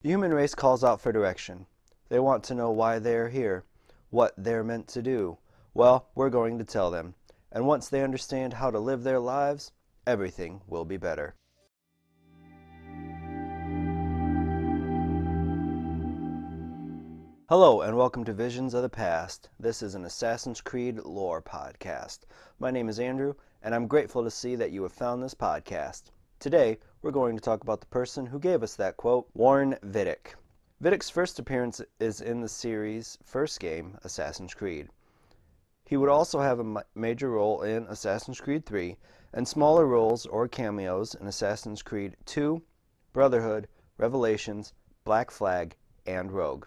The human race calls out for direction. They want to know why they are here, what they're meant to do. Well, we're going to tell them. And once they understand how to live their lives, everything will be better. Hello and welcome to Visions of the Past. This is an Assassin's Creed lore podcast. My name is Andrew, and I'm grateful to see that you have found this podcast. Today, we're going to talk about the person who gave us that quote, Warren Vidic. Vidic's first appearance is in the series' first game, Assassin's Creed. He would also have a major role in Assassin's Creed 3 and smaller roles or cameos in Assassin's Creed 2, Brotherhood, Revelations, Black Flag, and Rogue.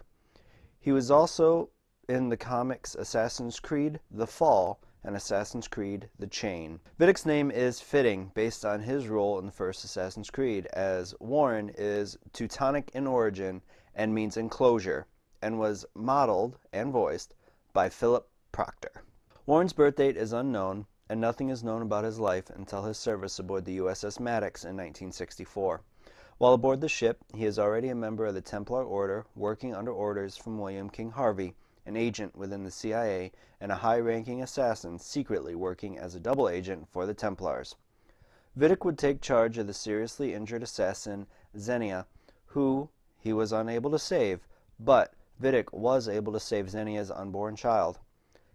He was also in the comics Assassin's Creed The Fall and Assassin's Creed The Chain. Vidic's name is fitting based on his role in the first Assassin's Creed, as Warren is Teutonic in origin and means enclosure, and was modeled and voiced by Philip Proctor. Warren's birth date is unknown, and nothing is known about his life until his service aboard the USS Maddox in 1964. While aboard the ship, he is already a member of the Templar Order, working under orders from William King Harvey, an agent within the CIA and a high-ranking assassin secretly working as a double agent for the Templars. Vidic would take charge of the seriously injured assassin Xenia, who he was unable to save, but Vidic was able to save Xenia's unborn child.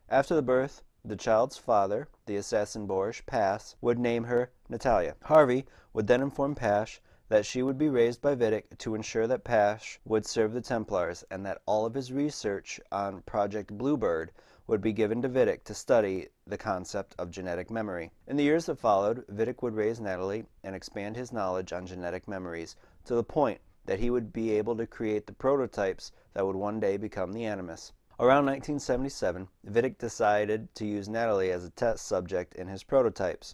After the birth, the child's father, the assassin Boris Pass, would name her Natalia. Harvey would then inform Pash that she would be raised by Vidic to ensure that Pash would serve the Templars, and that all of his research on Project Bluebird would be given to Vidic to study the concept of genetic memory. In the years that followed, Vidic would raise Natalie and expand his knowledge on genetic memories to the point that he would be able to create the prototypes that would one day become the Animus. Around 1977, Vidic decided to use Natalie as a test subject in his prototypes.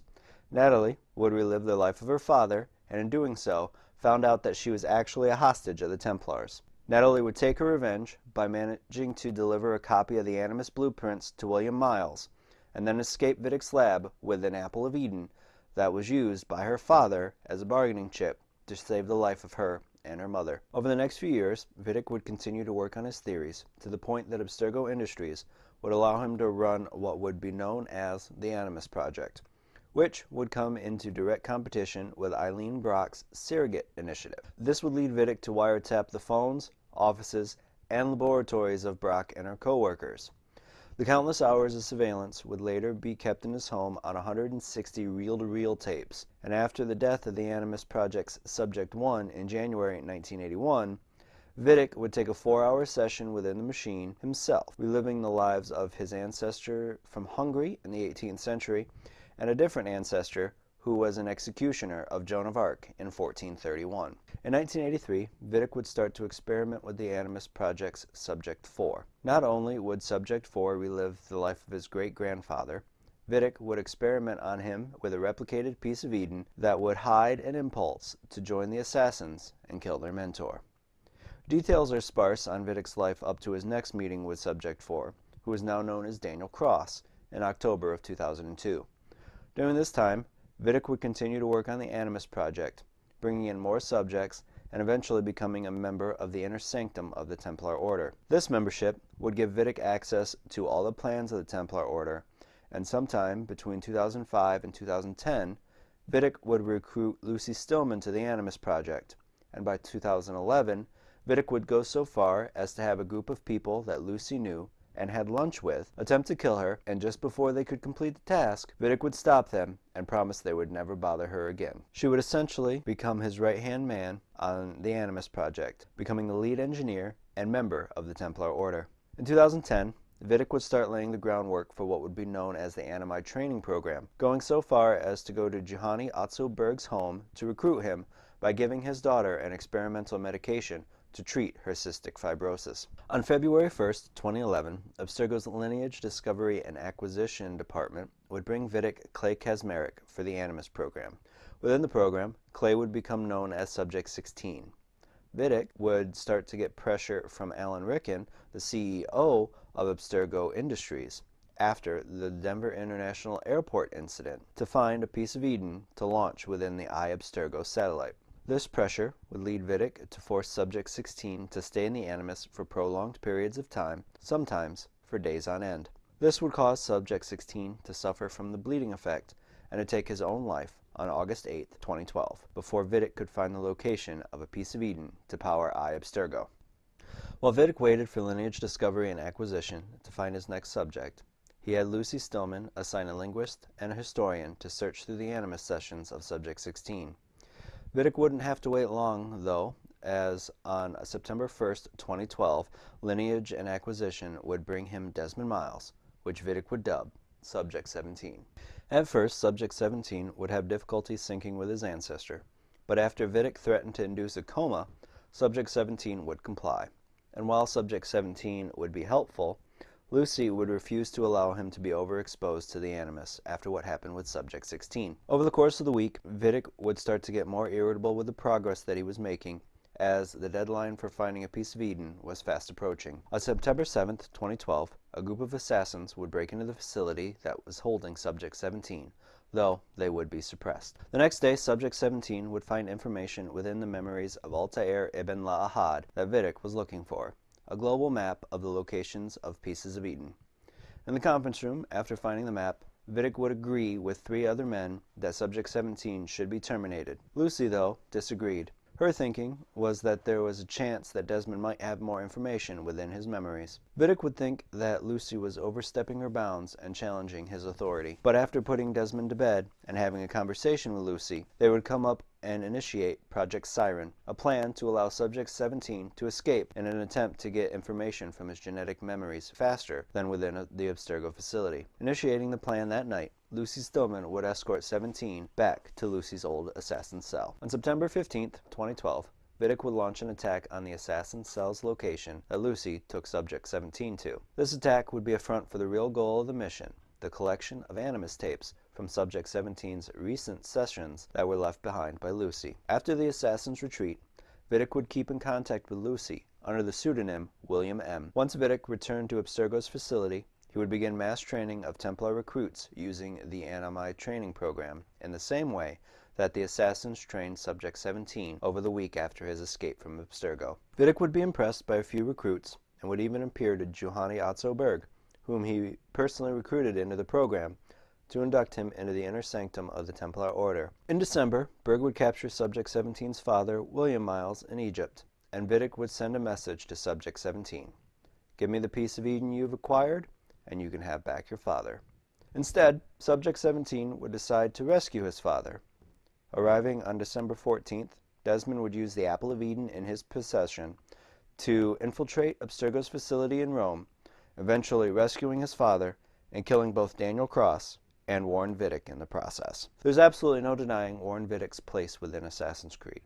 Natalie would relive the life of her father, and in doing so, found out that she was actually a hostage of the Templars. Natalie would take her revenge by managing to deliver a copy of the Animus blueprints to William Miles, and then escape Vidic's lab with an Apple of Eden that was used by her father as a bargaining chip to save the life of her and her mother. Over the next few years, Vidic would continue to work on his theories, to the point that Abstergo Industries would allow him to run what would be known as the Animus Project, which would come into direct competition with Eileen Brock's Surrogate initiative. This would lead Vidic to wiretap the phones, offices, and laboratories of Brock and her co-workers. The countless hours of surveillance would later be kept in his home on 160 reel-to-reel tapes, and after the death of the Animus Project's Subject 1 in January 1981, Vidic would take a 4-hour session within the machine himself, reliving the lives of his ancestor from Hungary in the 18th century, and a different ancestor who was an executioner of Joan of Arc in 1431. In 1983, Vidic would start to experiment with the Animus Project's Subject 4. Not only would Subject 4 relive the life of his great-grandfather, Vidic would experiment on him with a replicated piece of Eden that would hide an impulse to join the assassins and kill their mentor. Details are sparse on Vidic's life up to his next meeting with Subject 4, who is now known as Daniel Cross, in October of 2002. During this time, Vidic would continue to work on the Animus Project, bringing in more subjects and eventually becoming a member of the inner sanctum of the Templar Order. This membership would give Vidic access to all the plans of the Templar Order, and sometime between 2005 and 2010, Vidic would recruit Lucy Stillman to the Animus Project, and by 2011, Vidic would go so far as to have a group of people that Lucy knew and had lunch with attempt to kill her, and just before they could complete the task, Vidic would stop them and promise they would never bother her again. She would essentially become his right-hand man on the Animus Project, becoming the lead engineer and member of the Templar Order. In 2010, Vidic would start laying the groundwork for what would be known as the Animite Training Program, going so far as to go to Johanny Otto Berg's home to recruit him by giving his daughter an experimental medication to treat her cystic fibrosis. On February 1st, 2011, Abstergo's Lineage Discovery and Acquisition Department would bring Vidic Clay Kazmarek for the Animus program. Within the program, Clay would become known as Subject 16. Vidic would start to get pressure from Alan Rickin, the CEO of Abstergo Industries, after the Denver International Airport incident, to find a piece of Eden to launch within the Abstergo satellite. This pressure would lead Vidic to force Subject 16 to stay in the Animus for prolonged periods of time, sometimes for days on end. This would cause Subject 16 to suffer from the bleeding effect and to take his own life on August 8, 2012, before Vidic could find the location of a piece of Eden to power I Abstergo. While Vidic waited for lineage discovery and acquisition to find his next subject, he had Lucy Stillman assign a linguist and a historian to search through the Animus sessions of Subject 16. Vidic wouldn't have to wait long, though, as on September 1, 2012, lineage and acquisition would bring him Desmond Miles, which Vidic would dub Subject 17. At first, Subject 17 would have difficulty syncing with his ancestor, but after Vidic threatened to induce a coma, Subject 17 would comply. And while Subject 17 would be helpful, Lucy would refuse to allow him to be overexposed to the Animus after what happened with Subject 16. Over the course of the week, Vidic would start to get more irritable with the progress that he was making, as the deadline for finding a piece of Eden was fast approaching. On September 7, 2012, a group of assassins would break into the facility that was holding Subject 17, though they would be suppressed. The next day, Subject 17 would find information within the memories of Altair ibn la-Ahad that Vidic was looking for, a global map of the locations of pieces of Eden. In the conference room, after finding the map, Vidic would agree with 3 other men that Subject 17 should be terminated. Lucy, though, disagreed. Her thinking was that there was a chance that Desmond might have more information within his memories. Vidic would think that Lucy was overstepping her bounds and challenging his authority. But after putting Desmond to bed and having a conversation with Lucy, they would come up and initiate Project Siren, a plan to allow Subject 17 to escape in an attempt to get information from his genetic memories faster than within the Abstergo facility. Initiating the plan that night, Lucy Stillman would escort 17 back to Lucy's old assassin cell. On September 15, 2012, Vidic would launch an attack on the assassin cell's location that Lucy took Subject 17 to. This attack would be a front for the real goal of the mission, the collection of Animus tapes from Subject 17's recent sessions that were left behind by Lucy. After the assassins' retreat, Vidic would keep in contact with Lucy under the pseudonym William M. Once Vidic returned to Abstergo's facility, he would begin mass training of Templar recruits using the Animi training program in the same way that the assassins trained Subject 17 over the week after his escape from Abstergo. Vidic would be impressed by a few recruits and would even appear to Johanni Otto Berg, whom he personally recruited into the program, to induct him into the inner sanctum of the Templar Order. In December, Berg would capture Subject 17's father, William Miles, in Egypt, and Vidic would send a message to Subject 17. "Give me the piece of Eden you've acquired, and you can have back your father." Instead, Subject 17 would decide to rescue his father. Arriving on December 14th, Desmond would use the Apple of Eden in his possession to infiltrate Abstergo's facility in Rome, eventually rescuing his father and killing both Daniel Cross and Warren Vidic in the process. There's absolutely no denying Warren Vidic's place within Assassin's Creed.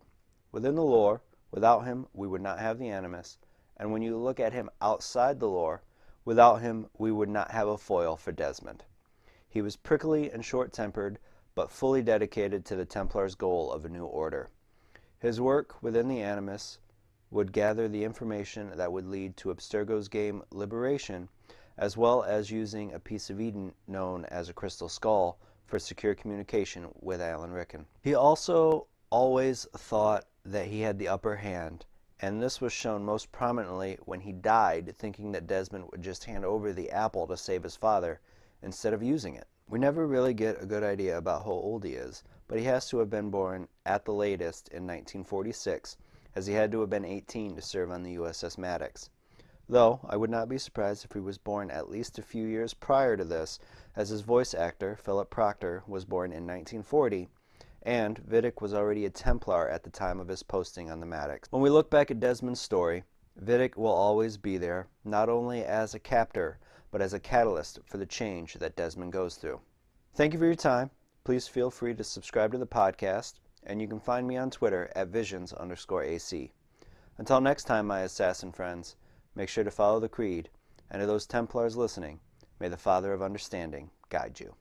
Within the lore, without him, we would not have the Animus, and when you look at him outside the lore, without him, we would not have a foil for Desmond. He was prickly and short-tempered, but fully dedicated to the Templars' goal of a new order. His work within the Animus would gather the information that would lead to Abstergo's game Liberation, as well as using a piece of Eden known as a crystal skull for secure communication with Alan Rickon. He also always thought that he had the upper hand, and this was shown most prominently when he died, thinking that Desmond would just hand over the apple to save his father instead of using it. We never really get a good idea about how old he is, but he has to have been born at the latest in 1946, as he had to have been 18 to serve on the USS Maddox. Though I would not be surprised if he was born at least a few years prior to this, as his voice actor, Philip Proctor, was born in 1940, and Vidic was already a Templar at the time of his posting on the Maddox. When we look back at Desmond's story, Vidic will always be there, not only as a captor, but as a catalyst for the change that Desmond goes through. Thank you for your time. Please feel free to subscribe to the podcast, and you can find me on Twitter at visions_AC. Until next time, my assassin friends, make sure to follow the creed, and to those Templars listening, may the Father of Understanding guide you.